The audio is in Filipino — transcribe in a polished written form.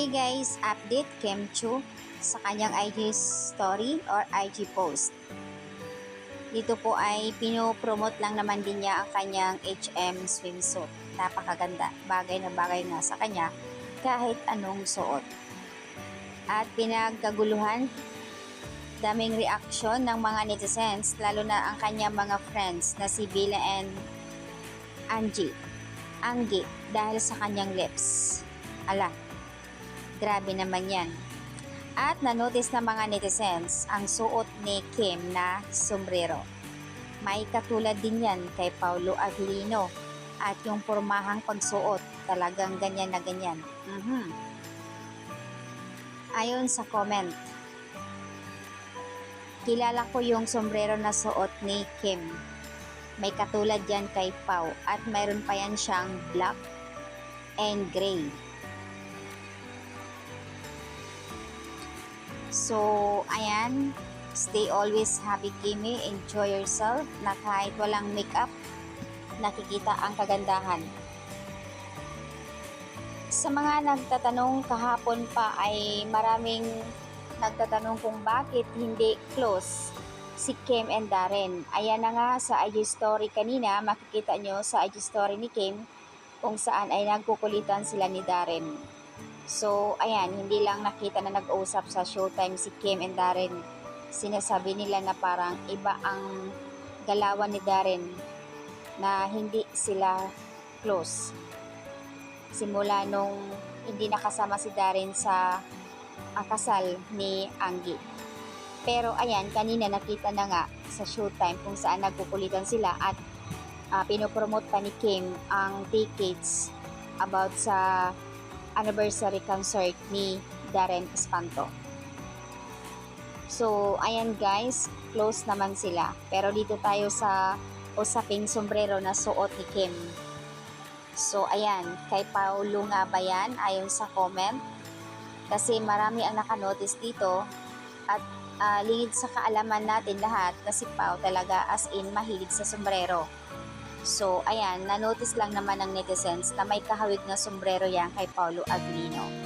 Hi guys, update Kim Chu sa kanyang IG story or IG post. Dito po ay pinopromote lang naman din niya ang kanyang HM swimsuit. Napakaganda, bagay na bagay nga sa kanya kahit anong suot. At pinagkaguluhan, daming reaksyon ng mga netizens, lalo na ang kanyang mga friends na si Bella and Anggi dahil sa kanyang lips. Ala, grabe naman yan. At nanotice ng mga netizens ang suot ni Kim na sombrero. May katulad din yan kay Paulo Aguilino at yung pormahang pagsuot talagang ganyan na ganyan. Ayon sa comment, kilala ko yung sombrero na suot ni Kim. May katulad yan kay Pau at mayroon pa yan siyang black and gray. So, ayan, stay always happy, Kimi. Enjoy yourself na kahit walang makeup, nakikita ang kagandahan. Sa mga nagtatanong kahapon pa ay maraming nagtatanong kung bakit hindi close si Kim and Darren. Ayan na nga sa IG story kanina, makikita nyo sa IG story ni Kim kung saan ay nagkukulitan sila ni Darren. So, ayan, hindi lang nakita na nag-usap sa Showtime si Kim and Darren. Sinasabi nila na parang iba ang galawan ni Darren, na hindi sila close. Simula nung hindi nakasama si Darren sa kasal ni Anggi. Pero ayan, kanina nakita na nga sa Showtime kung saan nagkukulitan sila at pinopromote pa ni Kim ang tickets about sa anniversary concert ni Darren Espanto. So, ayan guys, close naman sila. Pero dito tayo sa usaping sombrero na suot ni Kim. So, ayan, kay Paulo nga ba yan? Ayon sa comment. Kasi marami ang nakanotice dito at lingid sa kaalaman natin lahat na si Pau talaga as in mahilig sa sombrero. So, ayan, nanotice lang naman ng netizens na may kahawig na sombrero yan kay Paulo Aguilino.